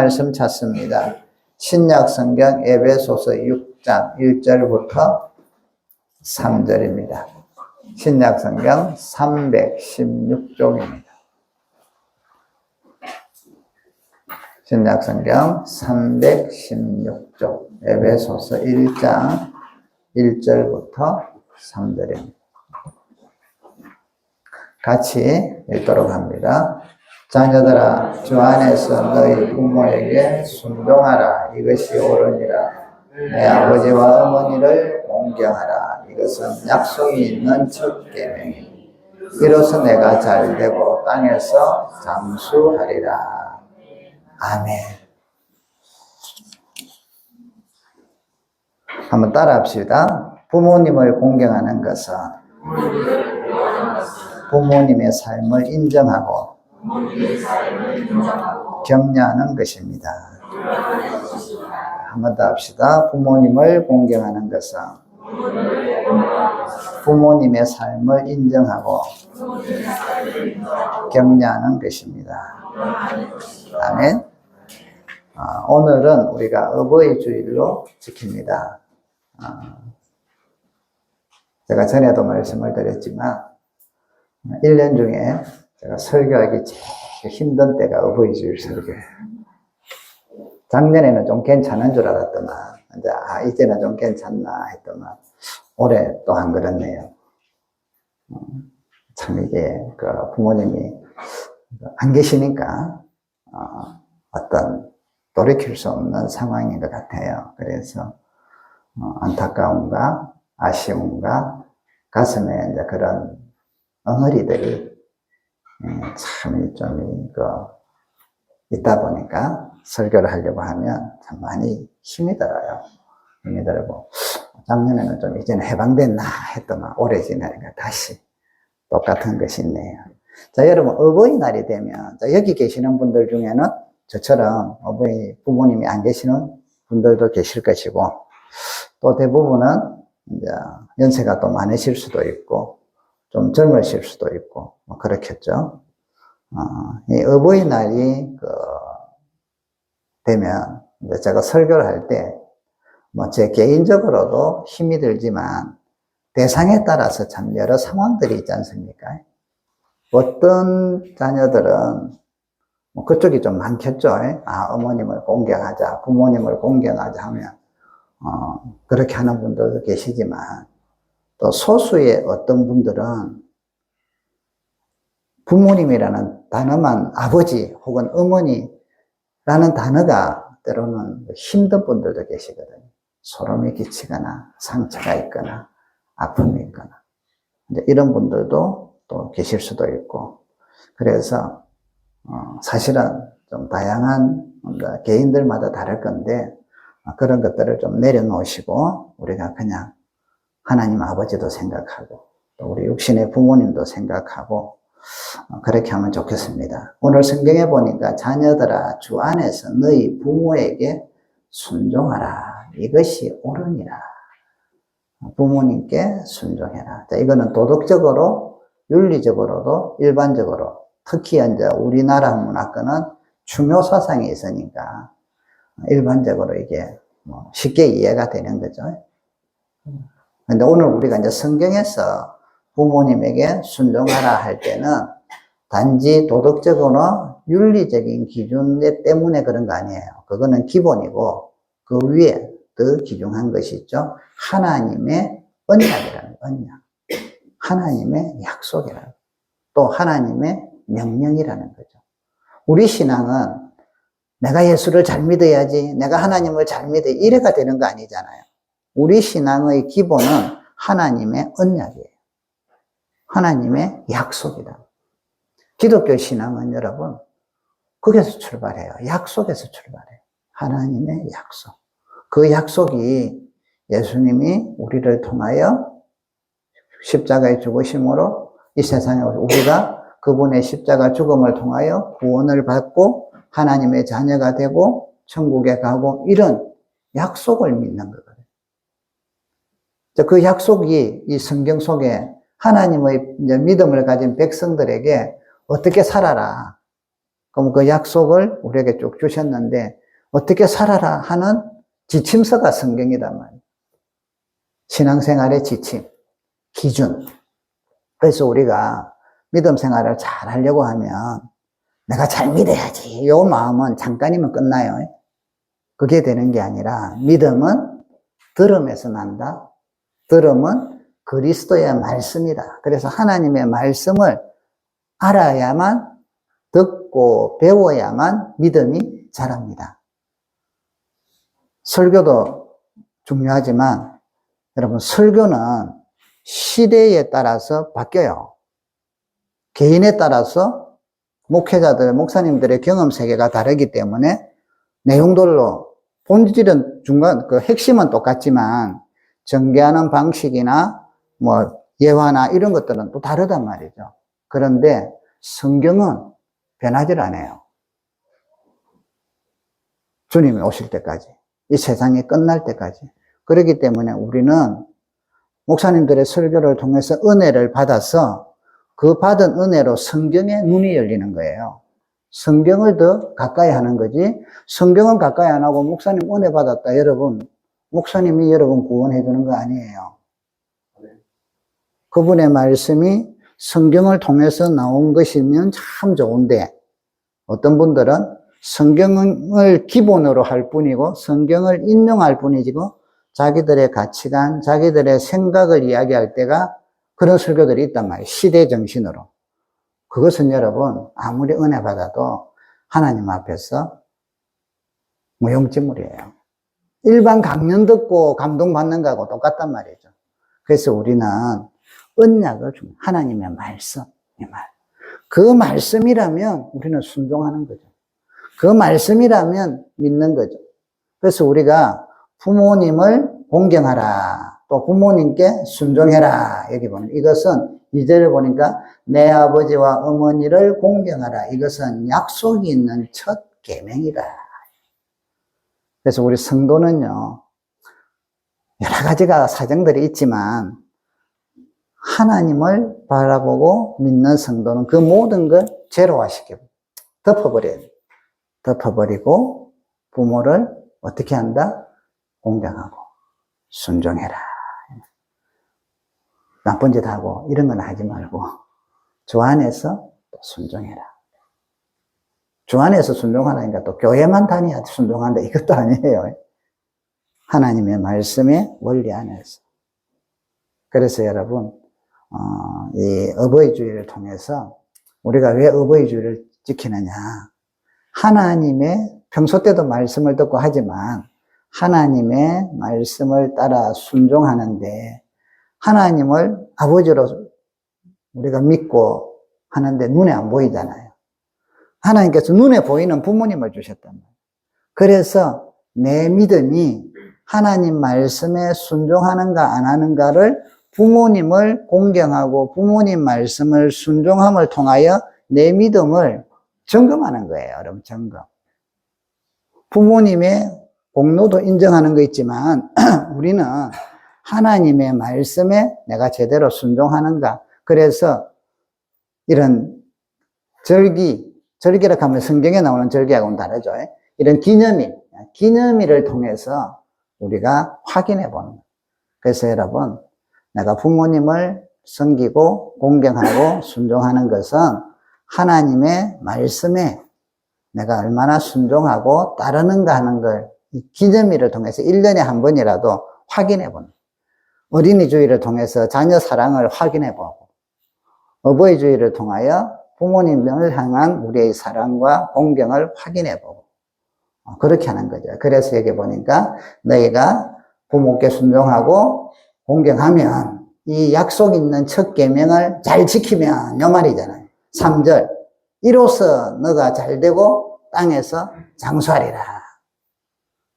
말씀 찾습니다. 신약성경 에베소서 6장 1절부터 3절입니다. 신약성경 316쪽입니다. 신약성경 316쪽 에베소서 1장 1절부터 3절입니다. 같이 읽도록 합니다. 자녀들아, 주 안에서 너희 부모에게 순종하라. 이것이 옳으니라. 내 아버지와 어머니를 공경하라. 이것은 약속이 있는 첫 계명이니 이로써 내가 잘되고 땅에서 장수하리라. 아멘. 한번 따라합시다. 부모님을 공경하는 것은 부모님의 삶을 인정하고 격려하는 것입니다. 한 번 더 합시다. 부모님을 공경하는 것은 부모님의 삶을 인정하고 격려하는 것입니다. 아멘. 오늘은 우리가 어버이 주일로 지킵니다. 제가 전에도 말씀을 드렸지만 1년 중에 제가 설교하기 제일 힘든 때가 어버이 주일 설교예요. 작년에는 좀 괜찮은 줄 알았더만 이제는 좀 괜찮나 했더만 올해 또 안 그렇네요. 참 이게 부모님이 안 계시니까 어떤 돌이킬 수 없는 상황인 것 같아요. 그래서 안타까움과 아쉬움과 가슴에 이제 그런 엉어리들이 참 좀 있다 보니까 설교를 하려고 하면 참 많이 힘이 들어요. 힘이 들고 작년에는 좀 이제는 해방됐나 했더만 올해 지나니까 다시 똑같은 것이 있네요. 자, 여러분 어버이날이 되면 여기 계시는 분들 중에는 저처럼 부모님이 안 계시는 분들도 계실 것이고 또 대부분은 이제 연세가 또 많으실 수도 있고 좀 젊으실 수도 있고 그렇겠죠. 이 어버이날이 되면 이제 제가 설교를 할 때 제 개인적으로도 힘이 들지만 대상에 따라서 참 여러 상황들이 있지 않습니까? 어떤 자녀들은 그쪽이 좀 많겠죠. 어머님을 공경하자, 부모님을 공경하자 하면 그렇게 하는 분들도 계시지만 또 소수의 어떤 분들은 부모님이라는 단어만 아버지 혹은 어머니라는 단어가 때로는 힘든 분들도 계시거든요. 소름이 끼치거나 상처가 있거나 아픔이 있거나 이제 이런 분들도 또 계실 수도 있고 그래서 사실은 좀 다양한 개인들마다 다를 건데 그런 것들을 좀 내려놓으시고 우리가 그냥 하나님 아버지도 생각하고 또 우리 육신의 부모님도 생각하고 그렇게 하면 좋겠습니다. 오늘 성경에 보니까 자녀들아 주 안에서 너희 부모에게 순종하라. 이것이 옳으니라. 부모님께 순종해라. 자, 이거는 도덕적으로 윤리적으로도 일반적으로 특히 이제 우리나라 문화권은 중요 사상이 있으니까 일반적으로 이게 쉽게 이해가 되는 거죠. 근데 오늘 우리가 이제 성경에서 부모님에게 순종하라 할 때는 단지 도덕적으로나 윤리적인 기준 때문에 그런 거 아니에요. 그거는 기본이고 그 위에 더 귀중한 것이 있죠. 하나님의 언약이라는 언약. 하나님의 약속이라는 또 하나님의 명령이라는 거죠. 우리 신앙은 내가 예수를 잘 믿어야지, 내가 하나님을 잘 믿어야 이래가 되는 거 아니잖아요. 우리 신앙의 기본은 하나님의 언약이에요. 하나님의 약속이다. 기독교 신앙은 여러분 거기서 출발해요. 약속에서 출발해요. 하나님의 약속. 그 약속이 예수님이 우리를 통하여 십자가의 죽으심으로 이 세상에 우리가 그분의 십자가 죽음을 통하여 구원을 받고 하나님의 자녀가 되고 천국에 가고 이런 약속을 믿는 거거든요. 그 약속이 이 성경 속에 하나님의 믿음을 가진 백성들에게 어떻게 살아라. 그럼 그 약속을 우리에게 쭉 주셨는데 어떻게 살아라 하는 지침서가 성경이란 말이에요. 신앙생활의 지침, 기준. 그래서 우리가 믿음 생활을 잘 하려고 하면 내가 잘 믿어야지. 이 마음은 잠깐이면 끝나요. 그게 되는 게 아니라 믿음은 들음에서 난다. 들음은 그리스도의 말씀이다. 그래서 하나님의 말씀을 알아야만, 듣고 배워야만 믿음이 자랍니다. 설교도 중요하지만 여러분, 설교는 시대에 따라서 바뀌어요. 개인에 따라서 목회자들, 목사님들의 경험 세계가 다르기 때문에 내용들로 본질은 그 핵심은 똑같지만 전개하는 방식이나 뭐 예화나 이런 것들은 또 다르단 말이죠. 그런데 성경은 변하지 않아요. 주님이 오실 때까지, 이 세상이 끝날 때까지. 그렇기 때문에 우리는 목사님들의 설교를 통해서 은혜를 받아서 그 받은 은혜로 성경의 눈이 열리는 거예요. 성경을 더 가까이 하는 거지, 성경은 가까이 안 하고 목사님 은혜 받았다. 여러분, 목사님이 여러분 구원해 주는 거 아니에요. 그분의 말씀이 성경을 통해서 나온 것이면 참 좋은데, 어떤 분들은 성경을 기본으로 할 뿐이고 성경을 인용할 뿐이고 자기들의 가치관, 자기들의 생각을 이야기할 때가 그런 설교들이 있단 말이에요. 시대 정신으로. 그것은 여러분 아무리 은혜 받아도 하나님 앞에서 무용지물이에요. 일반 강연 듣고 감동받는 거하고 똑같단 말이죠. 그래서 우리는 언약을 줍니다. 하나님의 말씀, 그 말씀이라면 우리는 순종하는 거죠. 그 말씀이라면 믿는 거죠. 그래서 우리가 부모님을 공경하라, 또 부모님께 순종해라. 여기 보면 이것은 2절을 보니까 내 아버지와 어머니를 공경하라. 이것은 약속이 있는 첫 계명이다. 그래서 우리 성도는요, 여러 가지가 사정들이 있지만 하나님을 바라보고 믿는 성도는 그 모든 걸 제로화시키고 덮어버려야 돼요. 덮어버리고 부모를 어떻게 한다? 공경하고 순종해라. 나쁜 짓 하고 이런 건 하지 말고 주 안에서 또 순종해라. 주 안에서 순종하라니까 또 교회만 다녀야 순종한다 이것도 아니에요. 하나님의 말씀의 원리 안에서. 그래서 여러분 이 어버이 주일을 통해서 우리가 왜 어버이 주일을 지키느냐, 하나님의 평소 때도 말씀을 듣고 하지만 하나님의 말씀을 따라 순종하는데 하나님을 아버지로 우리가 믿고 하는데 눈에 안 보이잖아요. 하나님께서 눈에 보이는 부모님을 주셨단 말이에요. 그래서 내 믿음이 하나님 말씀에 순종하는가 안 하는가를 부모님을 공경하고 부모님 말씀을 순종함을 통하여 내 믿음을 점검하는 거예요. 여러분, 점검. 부모님의 공로도 인정하는 거 있지만 우리는 하나님의 말씀에 내가 제대로 순종하는가. 그래서 이런 절기라고 하면 성경에 나오는 절기하고는 다르죠. 이런 기념일을 통해서 우리가 확인해 보는 거예요. 그래서 여러분, 내가 부모님을 섬기고 공경하고 순종하는 것은 하나님의 말씀에 내가 얼마나 순종하고 따르는가 하는 걸 이 기념일을 통해서 1년에 한 번이라도 확인해 보는 거예요. 어린이 주일을 통해서 자녀 사랑을 확인해 보고, 어버이 주일을 통하여 부모님을 향한 우리의 사랑과 공경을 확인해 보고, 그렇게 하는 거죠. 그래서 여기 보니까 너희가 부모께 순종하고 공경하면 이 약속 있는 첫 계명을 잘 지키면, 요 말이잖아요. 3절, 이로써 너가 잘되고 땅에서 장수하리라.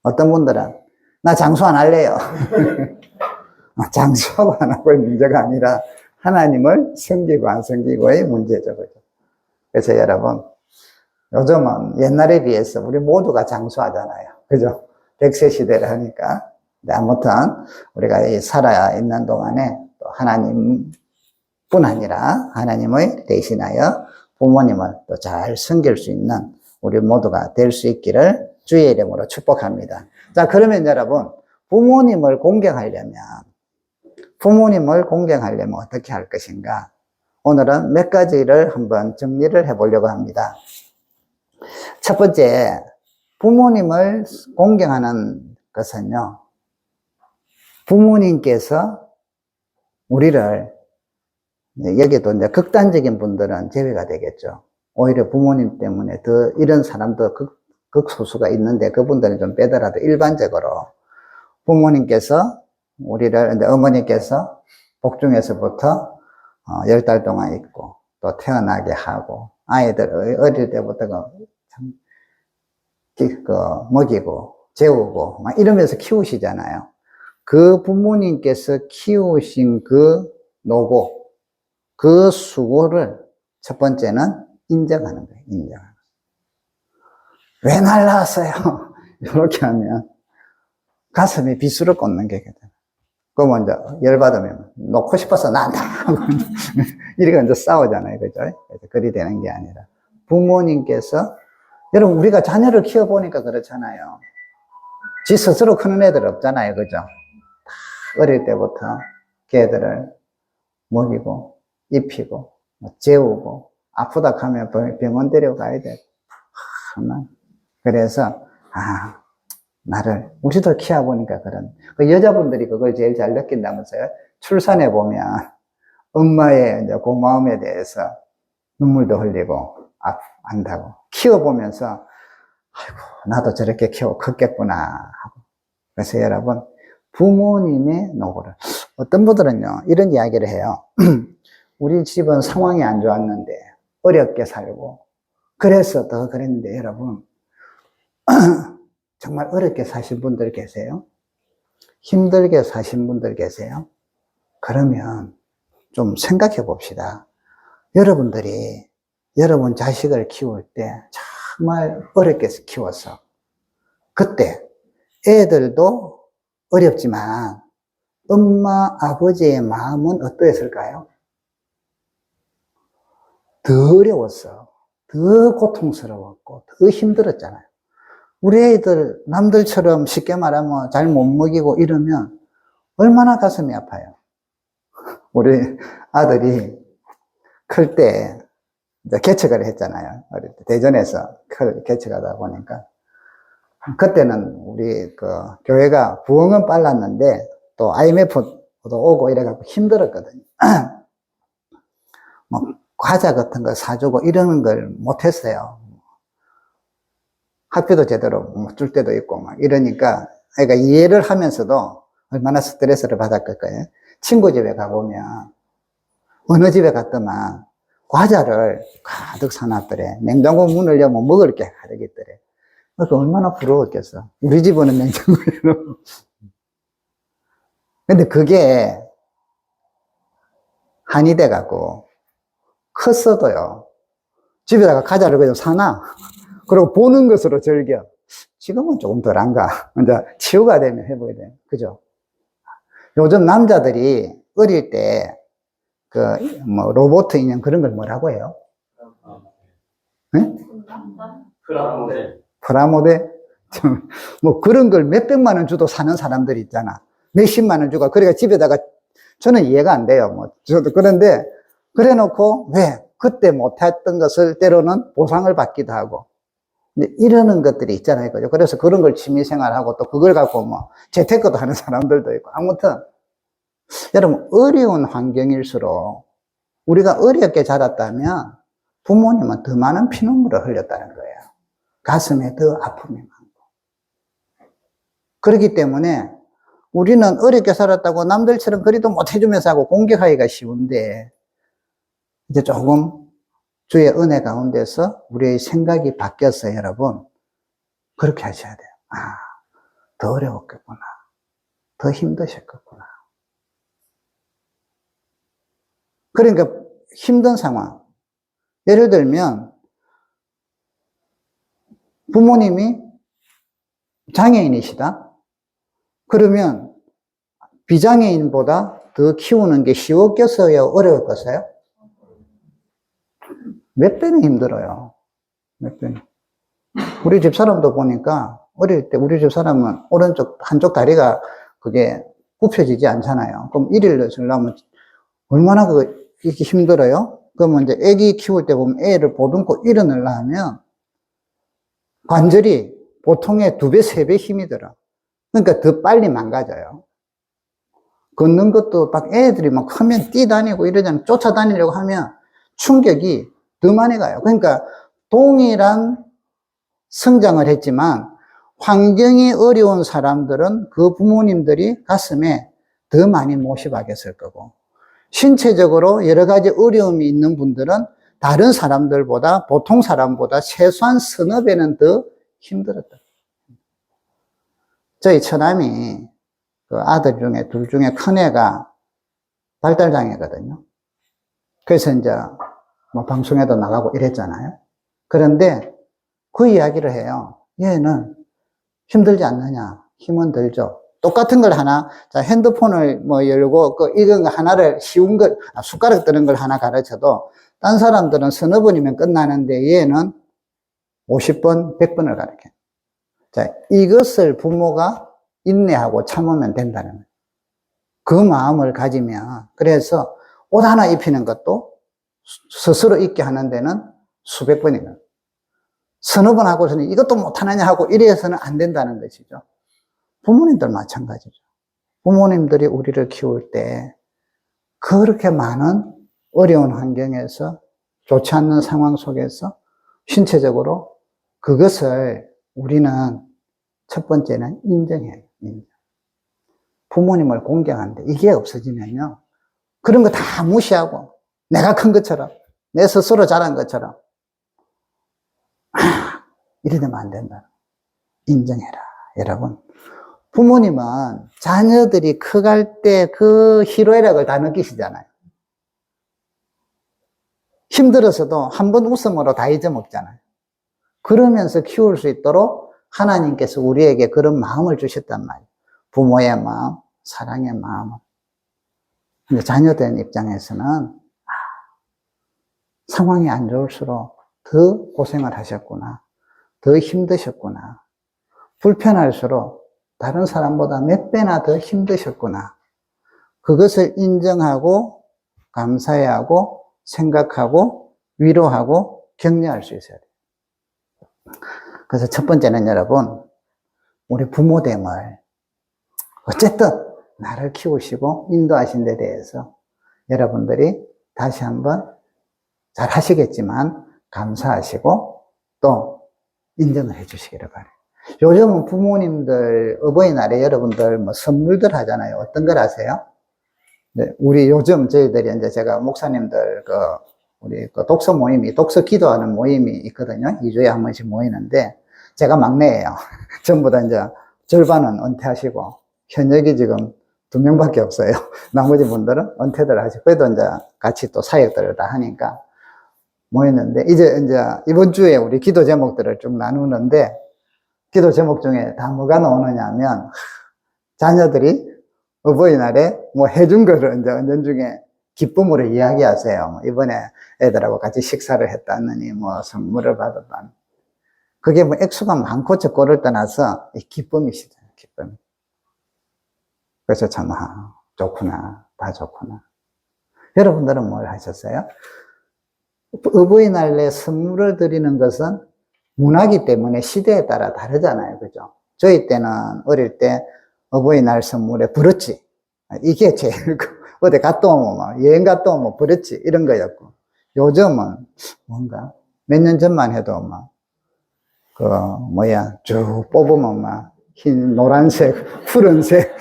어떤 분들은 나 장수 안 할래요. 장수하고 안 하고의 문제가 아니라 하나님을 섬기고 안 섬기고의 문제죠. 그래서 여러분, 요즘은 옛날에 비해서 우리 모두가 장수하잖아요. 그죠? 100세 시대를 하니까. 아무튼 우리가 살아 있는 동안에 또 하나님뿐 아니라 하나님을 대신하여 부모님을 또 잘 섬길 수 있는 우리 모두가 될 수 있기를 주의 이름으로 축복합니다. 자, 그러면 여러분, 부모님을 공경하려면 어떻게 할 것인가? 오늘은 몇 가지를 한번 정리를 해보려고 합니다. 첫 번째, 부모님을 공경하는 것은요, 부모님께서 우리를, 여기도 이제 극단적인 분들은 제외가 되겠죠. 오히려 부모님 때문에 더 이런 사람도 극소수가 있는데 그분들은 좀 빼더라도 일반적으로 부모님께서 우리를, 이제 어머니께서 복중에서부터 10달 동안 있고 또 태어나게 하고 아이들 어릴 때부터 먹이고 재우고 막 이러면서 키우시잖아요. 그 부모님께서 키우신 그 노고, 그 수고를 첫 번째는 인정하는 거예요. 인정하는 거예요. 왜 날 낳았어요? 이렇게 하면 가슴에 비수를 꽂는 게 되거든. 그 먼저 열받으면 놓고 싶어서 난다. 이렇게 이제 싸우잖아요. 그죠? 그래서 그리 되는 게 아니라 부모님께서, 여러분 우리가 자녀를 키워보니까 그렇잖아요. 지 스스로 크는 애들 없잖아요. 그죠? 어릴 때부터 걔들을 먹이고 입히고 재우고 아프다 하면 병원 데려가야 돼. 그래서 나를 우리도 키워보니까 그런, 그 여자분들이 그걸 제일 잘 느낀다면서요. 출산해 보면 엄마의 이제 고마움에 대해서 눈물도 흘리고 안다고, 키워보면서 아이고 나도 저렇게 키워 컸겠구나 하고. 그래서 여러분, 부모님의 노고를, 어떤 분들은요 이런 이야기를 해요. 우리 집은 상황이 안 좋았는데 어렵게 살고 그래서 더 그랬는데, 여러분 정말 어렵게 사신 분들 계세요? 힘들게 사신 분들 계세요? 그러면 좀 생각해 봅시다. 여러분들이 여러분 자식을 키울 때 정말 어렵게 키워서 그때 애들도 어렵지만 엄마 아버지의 마음은 어떠했을까요? 더 어려웠어. 더 고통스러웠고 더 힘들었잖아요. 우리 애들 남들처럼 쉽게 말하면 잘 못 먹이고 이러면 얼마나 가슴이 아파요. 우리 아들이 클 때 이제 개척을 했잖아요. 어릴 때 대전에서 개척하다 보니까 그때는 우리 그 교회가 부흥은 빨랐는데 또 IMF도 오고 이래갖고 힘들었거든요. 뭐 과자 같은 거 사주고 이러는 걸 못했어요. 학비도 제대로 줄 때도 있고 막 이러니까, 그러니까 이해를 하면서도 얼마나 스트레스를 받았을 거예요. 친구 집에 가보면 어느 집에 갔더만 과자를 가득 사놨더래. 냉장고 문을 열면 먹을 게 가득 있더래. 그러니까 얼마나 부러웠겠어. 우리 집은 냉장고로. 근데 그게 한이 돼갖고 컸어도요, 집에다가 과자를 그냥 사놔. 그리고 보는 것으로 즐겨. 지금은 조금 덜한가. 이제 치유가 되면 해보게 돼요. 그죠? 요즘 남자들이 어릴 때, 로봇 인형 그런 걸 뭐라고 해요? 네? 프라모델? 뭐 그런 걸 몇백만 원 주도 사는 사람들이 있잖아. 몇십만 원 주고. 그러니까 집에다가, 저는 이해가 안 돼요. 뭐, 저도 그런데, 그래 놓고, 왜? 그때 못했던 것을 때로는 보상을 받기도 하고. 이러는 것들이 있잖아요. 그죠? 그래서 그런 걸 취미생활하고 또 그걸 갖고 뭐 재테크도 하는 사람들도 있고. 아무튼 여러분, 어려운 환경일수록 우리가 어렵게 자랐다면 부모님은 더 많은 피눈물을 흘렸다는 거예요. 가슴에 더 아픔이 많고. 그렇기 때문에 우리는 어렵게 살았다고 남들처럼 그리도 못해주면서 하고 공격하기가 쉬운데, 이제 조금 주의 은혜 가운데서 우리의 생각이 바뀌었어요. 여러분, 그렇게 하셔야 돼요. 더 어려웠겠구나. 더 힘드셨겠구나. 그러니까 힘든 상황. 예를 들면 부모님이 장애인이시다. 그러면 비장애인보다 더 키우는 게 쉬웠겠어요? 어려웠겠어요? 몇 배는 힘들어요. 몇 배는. 우리 집 사람도 보니까 어릴 때 우리 집 사람은 오른쪽 한쪽 다리가 그게 굽혀지지 않잖아요. 그럼 일일을 쓰려면 얼마나 이렇게 힘들어요? 그러면 이제 애기 키울 때 보면 애를 보듬고 일어나려 하면 관절이 보통의 2배, 3배 힘이 들어. 그러니까 더 빨리 망가져요. 걷는 것도 막 애들이 막 크면 뛰다니고 이러잖아요. 쫓아다니려고 하면 충격이 더 많이 가요. 그러니까 동일한 성장을 했지만 환경이 어려운 사람들은 그 부모님들이 가슴에 더 많이 못이 박였을 거고, 신체적으로 여러 가지 어려움이 있는 분들은 다른 사람들보다, 보통 사람보다 최소한 서너 배는 더 힘들었다. 저희 처남이 그 아들 중에 둘 중에 큰 애가 발달장애거든요. 그래서 이제 뭐 방송에도 나가고 이랬잖아요. 그런데 그 이야기를 해요. 얘는 힘들지 않느냐? 힘은 들죠. 똑같은 걸 하나, 자, 핸드폰을 뭐 열고, 이런 거 하나를 쉬운 걸, 숟가락 드는 걸 하나 가르쳐도, 딴 사람들은 서너 번이면 끝나는데 얘는 50번, 100번을 가르쳐. 자, 이것을 부모가 인내하고 참으면 된다는 거예요. 그 마음을 가지면, 그래서 옷 하나 입히는 것도 스스로 입게 하는 데는 수백 번이거든요. 서너 번 하고서는 이것도 못하느냐 하고 이래서는 안 된다는 것이죠. 부모님들 마찬가지죠. 부모님들이 우리를 키울 때 그렇게 많은 어려운 환경에서 좋지 않는 상황 속에서 신체적으로 그것을 우리는 첫 번째는 인정해요. 인정. 부모님을 공경하는데 이게 없어지면요. 그런 거 다 무시하고 내가 큰 것처럼 내 스스로 잘한 것처럼 이래 되면 안 된다. 인정해라. 여러분. 부모님은 자녀들이 커갈 때 그 희로애락을 다 느끼시잖아요. 힘들어서도 한 번 웃음으로 다 잊어먹잖아요. 그러면서 키울 수 있도록 하나님께서 우리에게 그런 마음을 주셨단 말이에요. 부모의 마음, 사랑의 마음을. 근데 자녀된 입장에서는 상황이 안 좋을수록 더 고생을 하셨구나. 더 힘드셨구나. 불편할수록 다른 사람보다 몇 배나 더 힘드셨구나. 그것을 인정하고 감사해하고 생각하고 위로하고 격려할 수 있어야 돼요. 그래서 첫 번째는 여러분, 우리 부모됨을 어쨌든 나를 키우시고 인도하신 데 대해서 여러분들이 다시 한번 잘 하시겠지만 감사하시고 또 인정을 해 주시기를 바라요. 요즘은 부모님들 어버이날에 여러분들 뭐 선물들 하잖아요. 어떤 걸 하세요? 네, 우리 요즘 저희들이 이제 제가 목사님들 우리 독서 모임이, 독서 기도하는 모임이 있거든요. 2주에 한 번씩 모이는데 제가 막내예요. 전부 다 이제 절반은 은퇴하시고 현역이 지금 2명밖에 없어요. 나머지 분들은 은퇴들 하시고 그래도 이제 같이 또 사역들을 다 하니까 모였는데 이제 이번 주에 우리 기도 제목들을 쭉 나누는데 기도 제목 중에 다 뭐가 나오느냐 하면 자녀들이 어버이날에 뭐 해준 거를 이제 은연중에 기쁨으로 이야기하세요. 뭐 이번에 애들하고 같이 식사를 했다느니 뭐 선물을 받았다니. 그게 뭐 액수가 많고 적고를 떠나서 기쁨이시죠. 기쁨. 그래서 참 좋구나. 다 좋구나. 여러분들은 뭘 하셨어요? 어버이날에 선물을 드리는 것은 문화기 때문에 시대에 따라 다르잖아요. 그죠? 저희 때는 어릴 때 어버이날 선물에 브로치. 이게 제일, 어디 갔다 오면 막, 여행 갔다 오면 브로치. 이런 거였고. 요즘은 뭔가, 몇 년 전만 해도 막, 쭉 뽑으면 막, 흰, 노란색, 푸른색,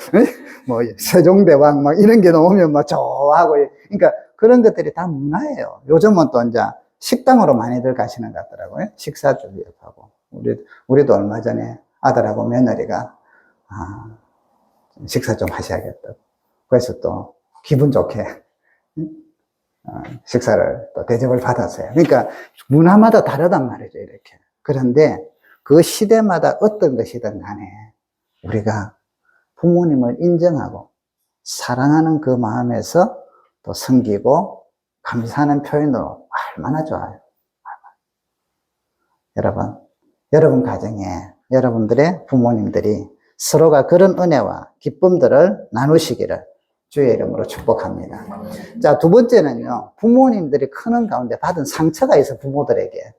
뭐, 세종대왕 막 이런 게 나오면 막 좋아하고. 그러니까 그런 것들이 다 문화예요. 요즘은 또 이제 식당으로 많이들 가시는 것 같더라고요. 식사 준비하고. 우리도 얼마 전에 아들하고 며느리가, 식사 좀 하셔야겠다고. 그래서 또 기분 좋게 식사를 또 대접을 받았어요. 그러니까 문화마다 다르단 말이죠, 이렇게. 그런데 그 시대마다 어떤 것이든 간에 우리가 부모님을 인정하고 사랑하는 그 마음에서 또 섬기고 감사하는 표현으로 얼마나 좋아요. 여러분 가정에 여러분들의 부모님들이 서로가 그런 은혜와 기쁨들을 나누시기를 주의 이름으로 축복합니다. 자, 두 번째는요, 부모님들이 크는 가운데 받은 상처가 있어, 부모들에게.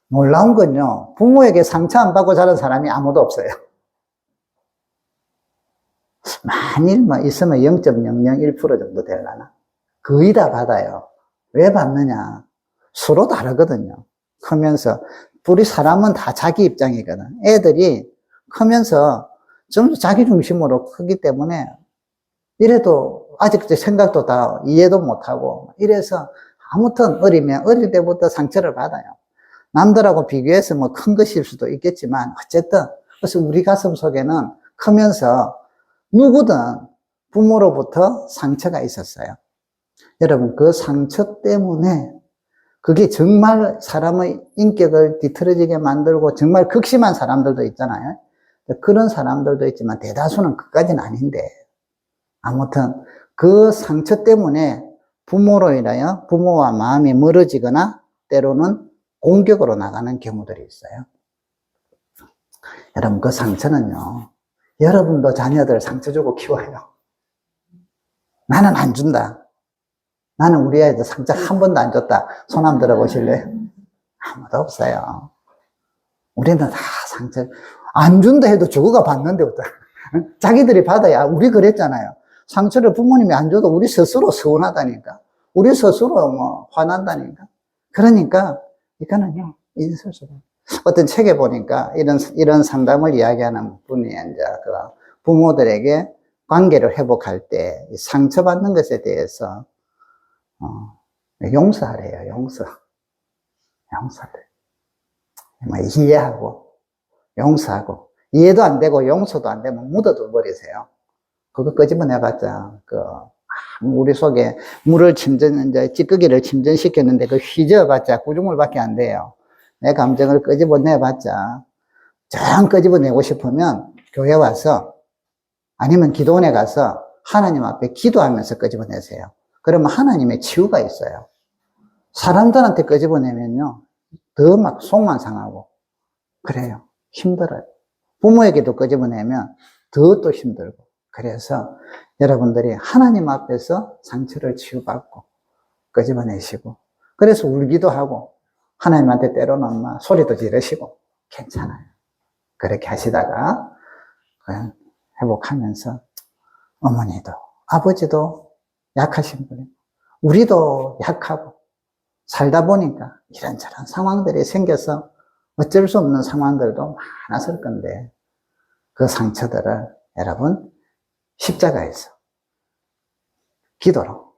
놀라운 건요, 부모에게 상처 안 받고 자란 사람이 아무도 없어요. 만일 있으면 0.001% 정도 되려나? 거의 다 받아요. 왜 받느냐? 서로 다르거든요. 크면서. 우리 사람은 다 자기 입장이거든. 애들이 크면서 좀 자기 중심으로 크기 때문에 이래도 아직 생각도 다 이해도 못하고 이래서 아무튼 어릴 때부터 상처를 받아요. 남들하고 비교해서 큰 것일 수도 있겠지만 어쨌든 그래서 우리 가슴 속에는 크면서 누구든 부모로부터 상처가 있었어요. 여러분, 그 상처 때문에 그게 정말 사람의 인격을 뒤틀어지게 만들고 정말 극심한 사람들도 있잖아요. 그런 사람들도 있지만 대다수는 그까지는 아닌데 아무튼 그 상처 때문에 부모로 인하여 부모와 마음이 멀어지거나 때로는 공격으로 나가는 경우들이 있어요. 여러분, 그 상처는요, 여러분도 자녀들 상처 주고 키워요. 나는 안 준다. 나는 우리 아이들 상처 한 번도 안 줬다. 손 한번 들어보실래요? 아무도 없어요. 우리는 다 상처, 안 준다 해도 저거가 받는데 어떡해. 자기들이 받아야, 우리 그랬잖아요. 상처를 부모님이 안 줘도 우리 스스로 서운하다니까. 우리 스스로 화난다니까. 그러니까, 이거는요, 있을 수가. 어떤 책에 보니까 이런 상담을 이야기하는 분이 이제 부모들에게 관계를 회복할 때 상처받는 것에 대해서 용서하래요. 용서를 이해하고 용서하고 이해도 안 되고 용서도 안 되면 묻어둬 버리세요. 그거 끄집어내봤자 우리 속에 찌꺼기를 침전시켰는데 그 휘저어봤자 구조물밖에 안 돼요. 내 감정을 끄집어내봤자 정 끄집어내고 싶으면 교회 와서 아니면 기도원에 가서 하나님 앞에 기도하면서 끄집어내세요. 그러면 하나님의 치유가 있어요. 사람들한테 끄집어내면요, 더 속만 상하고, 그래요. 힘들어요. 부모에게도 끄집어내면 더 또 힘들고. 그래서 여러분들이 하나님 앞에서 상처를 치유받고, 끄집어내시고, 그래서 울기도 하고, 하나님한테 때로는 소리도 지르시고, 괜찮아요. 그렇게 하시다가, 회복하면서, 어머니도, 아버지도 약하신 분이고, 우리도 약하고, 살다 보니까 이런저런 상황들이 생겨서 어쩔 수 없는 상황들도 많았을 건데, 그 상처들을 여러분, 십자가에서 기도로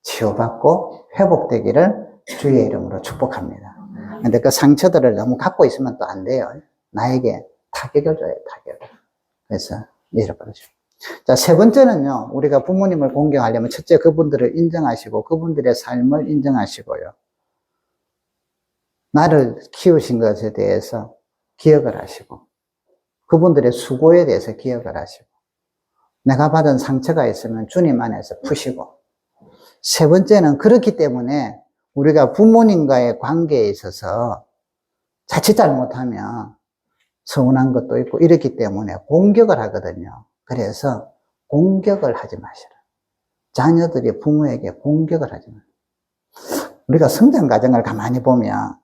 치유받고 회복되기를 주의 이름으로 축복합니다. 근데 그 상처들을 너무 갖고 있으면 또 안 돼요. 나에게 타격을 줘요, 타격을. 그래서 잃어버리죠. 자, 세 번째는요, 우리가 부모님을 공경하려면 첫째 그분들을 인정하시고 그분들의 삶을 인정하시고요. 나를 키우신 것에 대해서 기억을 하시고 그분들의 수고에 대해서 기억을 하시고 내가 받은 상처가 있으면 주님 안에서 푸시고 세 번째는 그렇기 때문에 우리가 부모님과의 관계에 있어서 자칫 잘못하면 서운한 것도 있고 이렇기 때문에 공격을 하거든요. 그래서 공격을 하지 마시라. 자녀들이 부모에게 공격을 하지 마시라. 우리가 성장 과정을 가만히 보면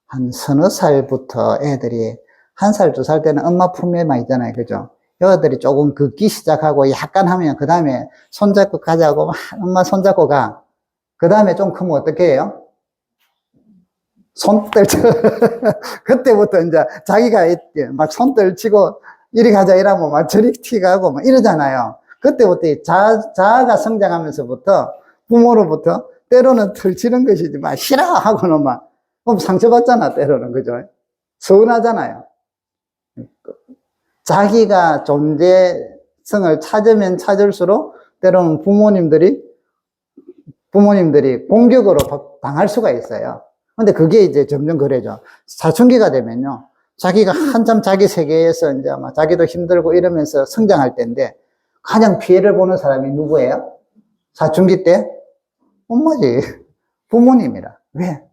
한 서너 살부터 애들이 1살, 2살 때는 엄마 품에만 있잖아요. 그죠? 여자들이 조금 걷기 시작하고 약간 하면 그 다음에 손잡고 가자고 엄마 손잡고 가. 그 다음에 좀 크면 어떻게 해요? 손 떨쳐. 그때부터 이제 자기가 막 손 떨치고 이리 가자 이러면 막 저리 튀가고 막 이러잖아요. 그때부터 자아가 성장하면서부터 부모로부터 때로는 털치는 것이지 막 싫어 하고는 막 그럼 상처받잖아 때로는. 그죠? 서운하잖아요. 자기가 존재성을 찾으면 찾을수록 때로는 부모님들이 공격으로 당할 수가 있어요. 근데 그게 이제 점점 그래져. 사춘기가 되면요. 자기가 한참 자기 세계에서 이제 아마 자기도 힘들고 이러면서 성장할 때인데 가장 피해를 보는 사람이 누구예요? 사춘기 때? 엄마지. 부모님이라. 왜?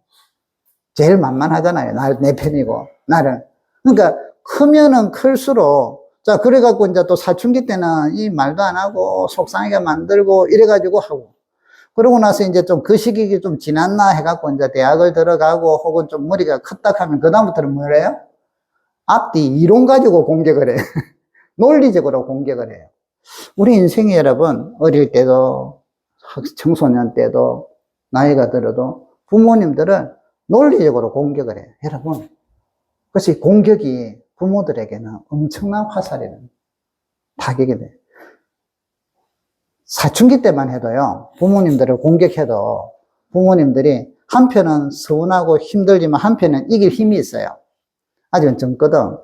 제일 만만하잖아요. 내 편이고, 나는. 그러니까, 크면은 클수록, 자, 그래갖고 이제 또 사춘기 때는 이 말도 안 하고, 속상하게 만들고, 이래가지고 하고. 그러고 나서 이제 좀 그 시기가 좀 지났나 해갖고 이제 대학을 들어가고, 혹은 좀 머리가 컸다 하면, 그다음부터는 뭐래요? 앞뒤 이론 가지고 공격을 해요. 논리적으로 공격을 해요. 우리 인생이 여러분, 어릴 때도, 청소년 때도, 나이가 들어도, 부모님들은 논리적으로 공격을 해요. 여러분, 그것이 공격이 부모들에게는 엄청난 화살이는 타격이 돼요. 사춘기 때만 해도요, 부모님들을 공격해도 부모님들이 한편은 서운하고 힘들지만 한편은 이길 힘이 있어요. 아직은 젊거든.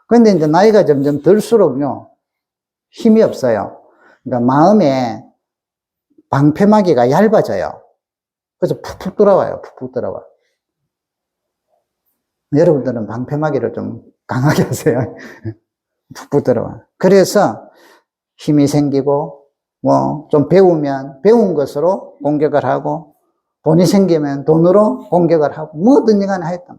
그런데 이제 나이가 점점 들수록요, 힘이 없어요. 그러니까 마음에 방패막이가 얇아져요. 그래서 푹푹 들어와요. 푹푹 들어와. 여러분들은 방패막이를 좀 강하게 하세요. 푹푹 들어와. 그래서 힘이 생기고, 뭐, 좀 배우면 배운 것으로 공격을 하고, 돈이 생기면 돈으로 공격을 하고, 뭐든지 간에 하였다.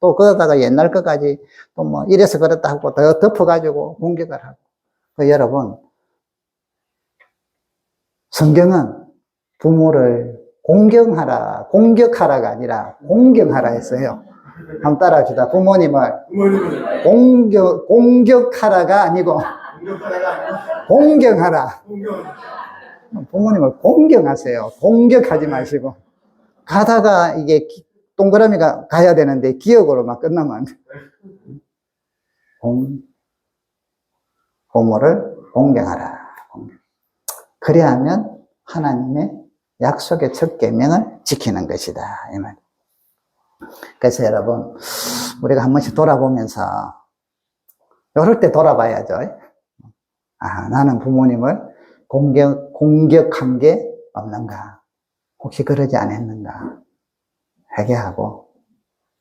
또 그러다가 옛날 것까지 또 뭐 이래서 그렇다 하고 더 덮어가지고 공격을 하고. 그 여러분, 성경은 부모를 공격하라가 아니라 공경하라 했어요. 한번 따라 합시다. 부모님을 공격하라가 아니고 공경하라. 부모님을 공경하세요. 공격하지 마시고. 가다가 이게 동그라미가 가야 되는데 기억으로만 끝나면 안 돼. 부모를 공경하라. 그래야 하면 하나님의 약속의 첫 계명을 지키는 것이다. 이 말. 그래서 여러분, 우리가 한 번씩 돌아보면서 이럴 때 돌아봐야죠. 아, 나는 부모님을 공격한 게 없는가? 혹시 그러지 않았는가? 회개하고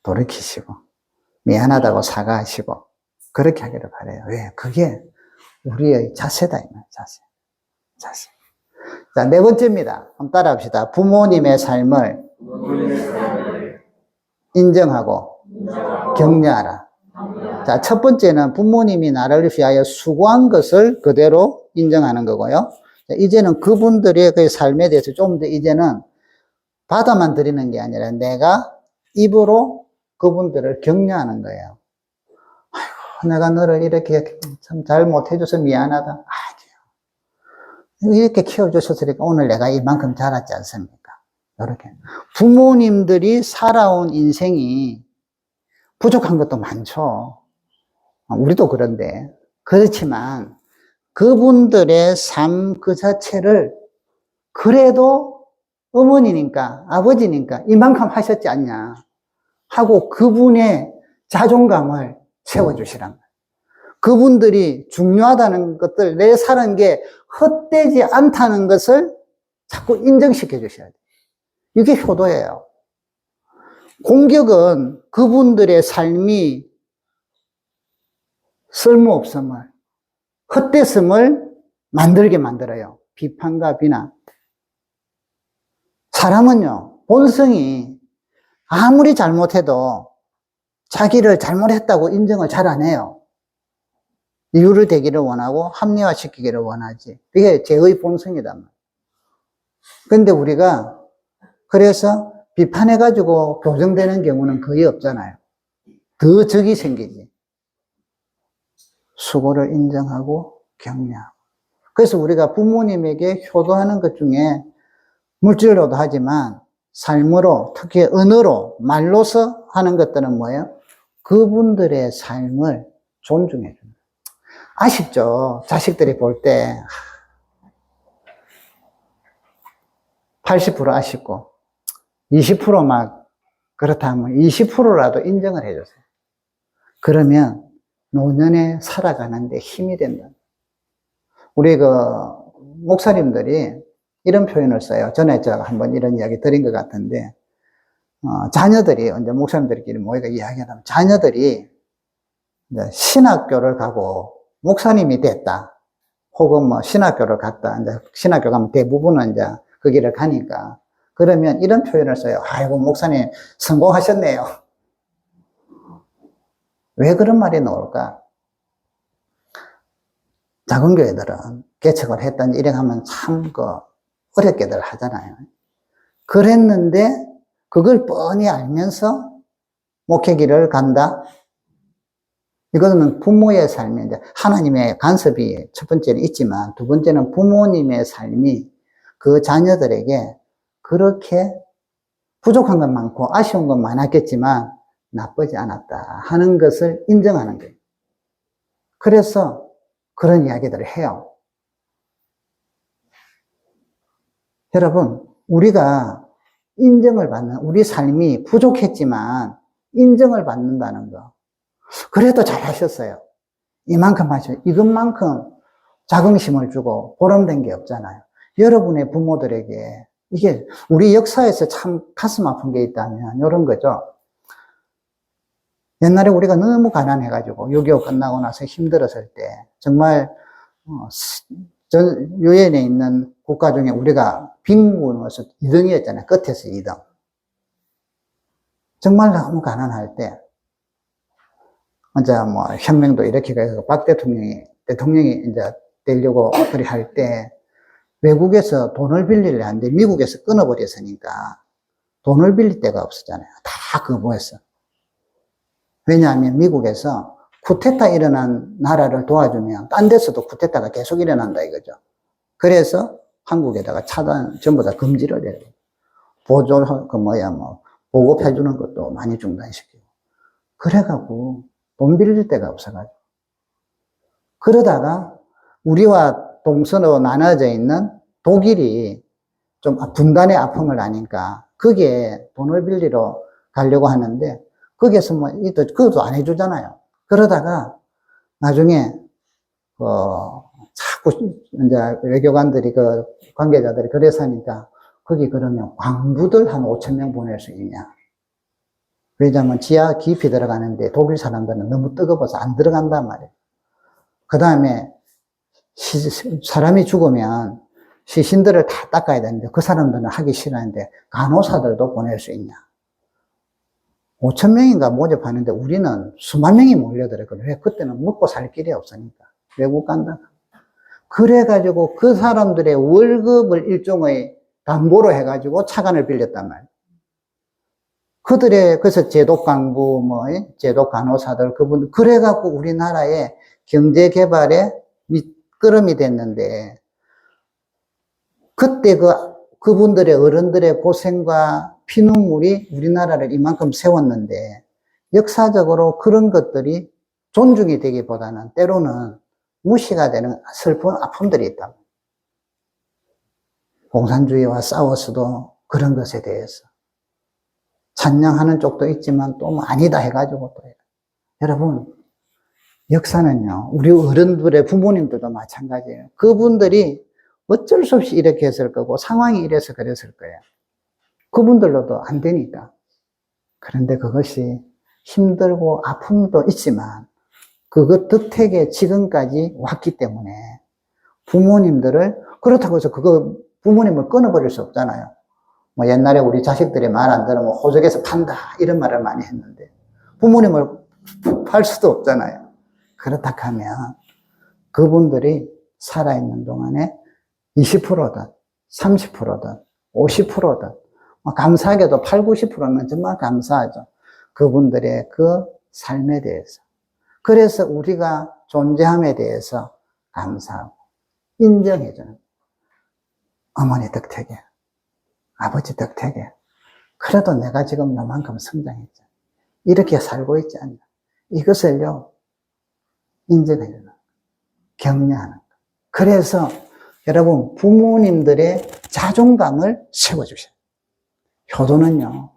돌이키시고 미안하다고 사과하시고 그렇게 하기를 바라요. 왜? 그게 우리의 자세다. 이 말. 자세. 자, 네 번째입니다. 한번 따라 합시다. 부모님의 삶을 인정하고 격려하라. 자, 첫 번째는 부모님이 나를 위하여 수고한 것을 그대로 인정하는 거고요. 자, 이제는 그분들의 그 삶에 대해서 좀 더 이제는 받아만 드리는 게 아니라 내가 입으로 그분들을 격려하는 거예요. 아이고, 내가 너를 이렇게 참 잘 못해줘서 미안하다. 이렇게 키워주셨으니까 오늘 내가 이만큼 자랐지 않습니까? 이렇게. 부모님들이 살아온 인생이 부족한 것도 많죠. 우리도 그런데. 그렇지만 그분들의 삶 그 자체를 그래도 어머니니까, 아버지니까 이만큼 하셨지 않냐 하고 그분의 자존감을 세워주시란 말이에요. 그분들이 중요하다는 것들, 내 사는 게 헛되지 않다는 것을 자꾸 인정시켜 주셔야 돼요. 이게 효도예요. 공격은 그분들의 삶이 쓸모없음을, 헛됐음을 만들게 만들어요. 비판과 비난. 사람은요, 본성이 아무리 잘못해도 자기를 잘못했다고 인정을 잘 안 해요. 이유를 대기를 원하고 합리화시키기를 원하지. 그게 죄의 본성이단 말이에요. 그런데 우리가 그래서 비판해가지고 교정되는 경우는 거의 없잖아요. 더 적이 생기지. 수고를 인정하고 격려하고. 그래서 우리가 부모님에게 효도하는 것 중에 물질로도 하지만 삶으로, 특히 언어로, 말로서 하는 것들은 뭐예요? 그분들의 삶을 존중해 주는 거예요. 아쉽죠? 자식들이 볼 때 80% 아쉽고 20% 막 그렇다 하면 20%라도 인정을 해주세요. 그러면 노년에 살아가는데 힘이 된다. 우리 목사님들이 이런 표현을 써요. 전에 제가 한번 이런 이야기 드린 것 같은데, 자녀들이, 이제 목사님들끼리 모여서 이야기하면, 자녀들이 이제 신학교를 가고 목사님이 됐다. 혹은 뭐 신학교를 갔다. 이제 신학교 가면 대부분은 이제 그 길을 가니까. 그러면 이런 표현을 써요. 아이고, 목사님, 성공하셨네요. 왜 그런 말이 나올까? 작은 교회들은 개척을 했든지 일행하면 참 어렵게들 하잖아요. 그랬는데 그걸 뻔히 알면서 목회길을 간다? 이거는 부모의 삶이 이제 하나님의 간섭이 첫 번째는 있지만 두 번째는 부모님의 삶이 그 자녀들에게 그렇게 부족한 건 많고 아쉬운 건 많았겠지만 나쁘지 않았다 하는 것을 인정하는 거예요. 그래서 그런 이야기들을 해요. 여러분, 우리가 인정을 받는, 우리 삶이 부족했지만 인정을 받는다는 거. 그래도 잘하셨어요. 이만큼 하셔. 이것만큼 자긍심을 주고 보람된 게 없잖아요. 여러분의 부모들에게 이게 우리 역사에서 참 가슴 아픈 게 있다면 이런 거죠. 옛날에 우리가 너무 가난해가지고 6.25 끝나고 나서 힘들었을 때 정말 전 유엔에 있는 국가 중에 우리가 빈곤에서 2등이었잖아요. 끝에서 2등. 정말 너무 가난할 때 이제 혁명도 일으키고 해서 박 대통령이 이제 되려고 그리 할 때 외국에서 돈을 빌리려 하는데 미국에서 끊어버렸으니까 돈을 빌릴 데가 없었잖아요. 다 그거 뭐였어. 왜냐하면 미국에서 쿠데타 일어난 나라를 도와주면 딴 데서도 쿠데타가 계속 일어난다 이거죠. 그래서 한국에다가 전부 다 금지를 해요. 보급해주는 것도 많이 중단시키고. 그래갖고 돈 빌릴 데가 없어가지고. 그러다가 우리와 동서로 나눠져 있는 독일이 좀 분단의 아픔을 아니까 거기에 돈을 빌리러 가려고 하는데 거기에서 그것도 안 해주잖아요. 그러다가 나중에 자꾸 이제 외교관들이 관계자들이 그래서 하니까 거기 그러면 광부들 한 5,000명 보낼 수 있냐. 왜냐하면 지하 깊이 들어가는데 독일 사람들은 너무 뜨거워서 안 들어간단 말이에요. 그 다음에 사람이 죽으면 시신들을 다 닦아야 되는데 그 사람들은 하기 싫어하는데 간호사들도 보낼 수 있냐. 5,000명인가 모집하는데 우리는 수만 명이 몰려들었거든요. 왜? 그때는 먹고 살 길이 없으니까. 외국 간다. 그래가지고 그 사람들의 월급을 일종의 담보로 해가지고 차관을 빌렸단 말이에요. 그래서 제독 강부, 제독 간호사들, 그분들, 그래갖고 우리나라의 경제 개발에 밑거름이 됐는데, 그때 그분들의 어른들의 고생과 피눈물이 우리나라를 이만큼 세웠는데, 역사적으로 그런 것들이 존중이 되기보다는 때로는 무시가 되는 슬픈 아픔들이 있다. 공산주의와 싸워서도 그런 것에 대해서. 찬양하는 쪽도 있지만 또 아니다 해가지고 또 해요. 여러분, 역사는요, 우리 어른들의 부모님들도 마찬가지예요. 그분들이 어쩔 수 없이 이렇게 했을 거고 상황이 이래서 그랬을 거예요. 그분들로도 안 되니까. 그런데 그것이 힘들고 아픔도 있지만 그것 덕택에 지금까지 왔기 때문에 부모님들을 그렇다고 해서 부모님을 끊어버릴 수 없잖아요. 옛날에 우리 자식들이 말 안 들으면 호적에서 판다 이런 말을 많이 했는데 부모님을 팔 수도 없잖아요. 그렇다 하면 그분들이 살아있는 동안에 20%든 30%든 50%든 감사하게도 8, 90%는 정말 감사하죠. 그분들의 그 삶에 대해서. 그래서 우리가 존재함에 대해서 감사하고 인정해주는 어머니 덕택에 아버지 덕택에 그래도 내가 지금 요만큼 성장했잖아. 이렇게 살고 있지 않나. 이것을요 인정해주는 거, 격려하는 거. 그래서 여러분 부모님들의 자존감을 세워주셔요. 효도는요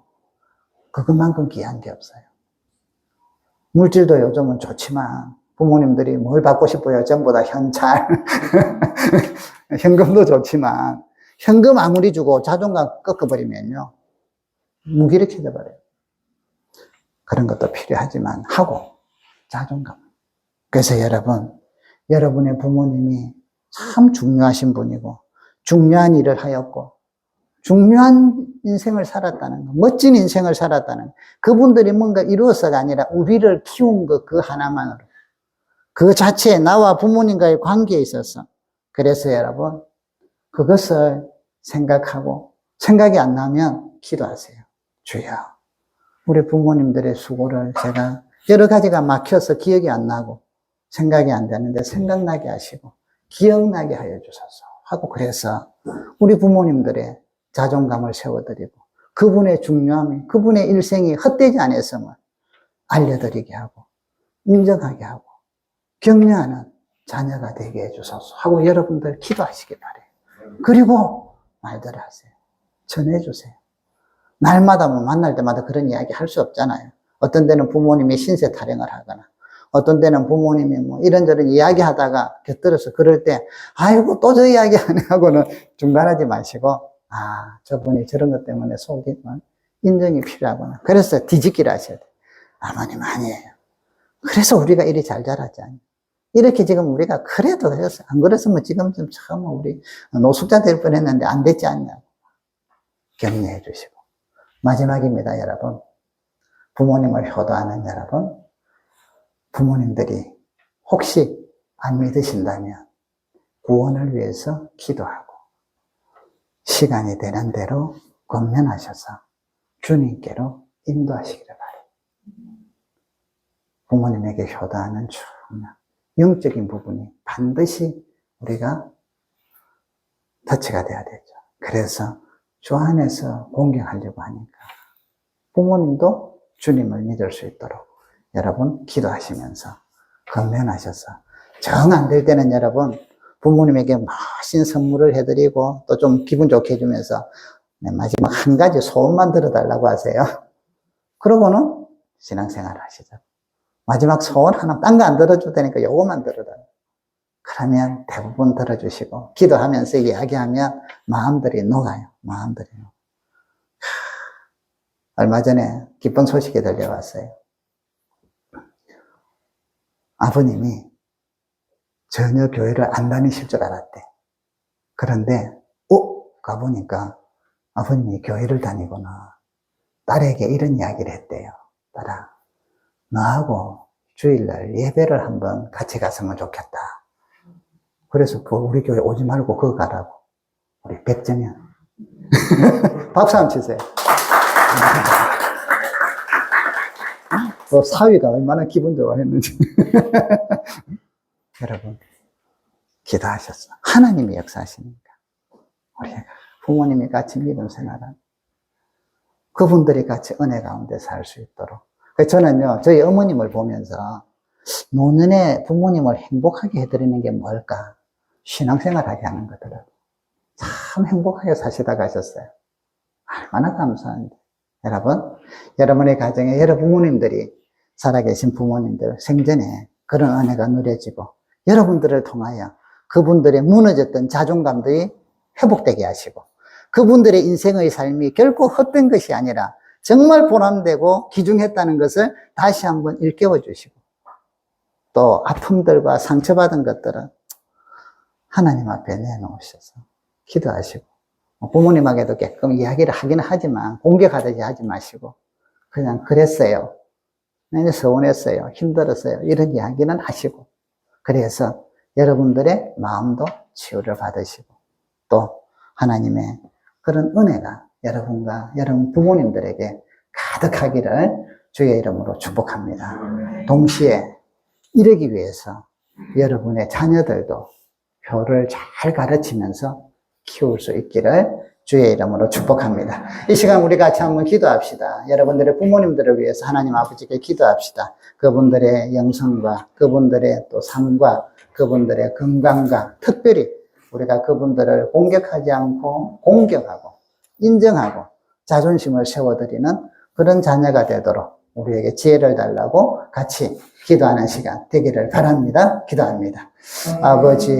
그것만큼 귀한 게 없어요. 물질도 요즘은 좋지만 부모님들이 뭘 받고 싶어요? 전부 다 현찰 현금도 좋지만 현금 아무리 주고 자존감 꺾어버리면요 무기력해져 버려요. 그런 것도 필요하지만 하고 자존감. 그래서 여러분의 부모님이 참 중요하신 분이고 중요한 일을 하였고 중요한 인생을 살았다는 거, 멋진 인생을 살았다는 거. 그분들이 뭔가 이루어서가 아니라 우리를 키운 것 그 하나만으로. 그 자체에 나와 부모님과의 관계에 있어서. 그래서 여러분, 그것을 생각하고, 생각이 안 나면 기도하세요. 주여, 우리 부모님들의 수고를 제가 여러 가지가 막혀서 기억이 안 나고, 생각이 안 되는데 생각나게 하시고, 기억나게 하여 주소서 하고, 그래서 우리 부모님들의 자존감을 세워드리고, 그분의 중요함이, 그분의 일생이 헛되지 않았음을 알려드리게 하고, 인정하게 하고, 격려하는 자녀가 되게 해주소서 하고 여러분들 기도하시기 바래요. 그리고 말들을 하세요. 전해주세요. 날마다 뭐 만날 때마다 그런 이야기 할 수 없잖아요. 어떤 데는 부모님이 신세 타령을 하거나, 어떤 때는 부모님이 뭐 이런저런 이야기 하다가 곁들여서 그럴 때, 아이고, 또 저 이야기 하네 하고는 중단하지 마시고, 아, 저분이 저런 것 때문에 속이 인정이 필요하구나. 그래서 뒤집기를 하셔야 돼요. 아버님 아니에요. 그래서 우리가 이리 잘 자랐지 않냐. 이렇게 지금 우리가 그래도 되었어요. 안 그랬으면 지금 좀 처음 우리 노숙자 될 뻔 했는데 안 됐지 않냐고. 격려해 주시고. 마지막입니다, 여러분. 부모님을 효도하는 여러분. 부모님들이 혹시 안 믿으신다면 구원을 위해서 기도하고 시간이 되는 대로 권면하셔서 주님께로 인도하시기를 바랍니다. 부모님에게 효도하는 중요한 영적인 부분이 반드시 우리가 터치가 돼야 되죠. 그래서 주 안에서 공경하려고 하니까 부모님도 주님을 믿을 수 있도록 여러분 기도하시면서 권면하셔서 정 안 될 때는 여러분 부모님에게 멋진 선물을 해드리고 또 좀 기분 좋게 해주면서 마지막 한 가지 소원만 들어달라고 하세요. 그러고는 신앙생활을 하시죠. 마지막 소원 하나, 딴 거 안 들어줄 테니까 요거만 들어달라. 그러면 대부분 들어주시고, 기도하면서 이야기하면 마음들이 녹아요. 마음들이 녹아요. 얼마 전에 기쁜 소식이 들려왔어요. 아버님이 전혀 교회를 안 다니실 줄 알았대. 그런데, 가보니까 아버님이 교회를 다니구나. 딸에게 이런 이야기를 했대요. 딸아, 너하고 주일날 예배를 한번 같이 갔으면 좋겠다. 그래서 우리 교회 오지 말고 그거 가라고. 우리 백정현. 박수 한번 치세요. 사위가 얼마나 기분 좋아했는지. 여러분, 기도하셨어. 하나님이 역사하시니까. 우리가 부모님이 같이 믿음 생활하는 그분들이 같이 은혜 가운데 살 수 있도록. 저는요, 저희 어머님을 보면서 노년에 부모님을 행복하게 해드리는 게 뭘까? 신앙생활하게 하는 거더라고요. 참 행복하게 사시다 가셨어요. 얼마나 감사한데. 여러분, 여러분의 가정에 여러 부모님들이 살아계신 부모님들 생전에 그런 은혜가 누려지고 여러분들을 통하여 그분들의 무너졌던 자존감들이 회복되게 하시고 그분들의 인생의 삶이 결코 헛된 것이 아니라 정말 보람되고 귀중했다는 것을 다시 한번 일깨워 주시고 또 아픔들과 상처받은 것들은 하나님 앞에 내놓으셔서 기도하시고 부모님에게도 가끔 이야기를 하기는 하지만 공격하듯이 하지 마시고 그냥 그랬어요. 내가 서운했어요. 힘들었어요. 이런 이야기는 하시고 그래서 여러분들의 마음도 치유를 받으시고 또 하나님의 그런 은혜가 여러분과 여러분 부모님들에게 가득하기를 주의 이름으로 축복합니다. 동시에 이러기 위해서 여러분의 자녀들도 표를 잘 가르치면서 키울 수 있기를 주의 이름으로 축복합니다. 이 시간 우리 같이 한번 기도합시다. 여러분들의 부모님들을 위해서 하나님 아버지께 기도합시다. 그분들의 영성과 그분들의 또 삶과 그분들의 건강과 특별히 우리가 그분들을 공격하지 않고 공경하고 인정하고 자존심을 세워드리는 그런 자녀가 되도록 우리에게 지혜를 달라고 같이 기도하는 시간 되기를 바랍니다. 기도합니다. 아버지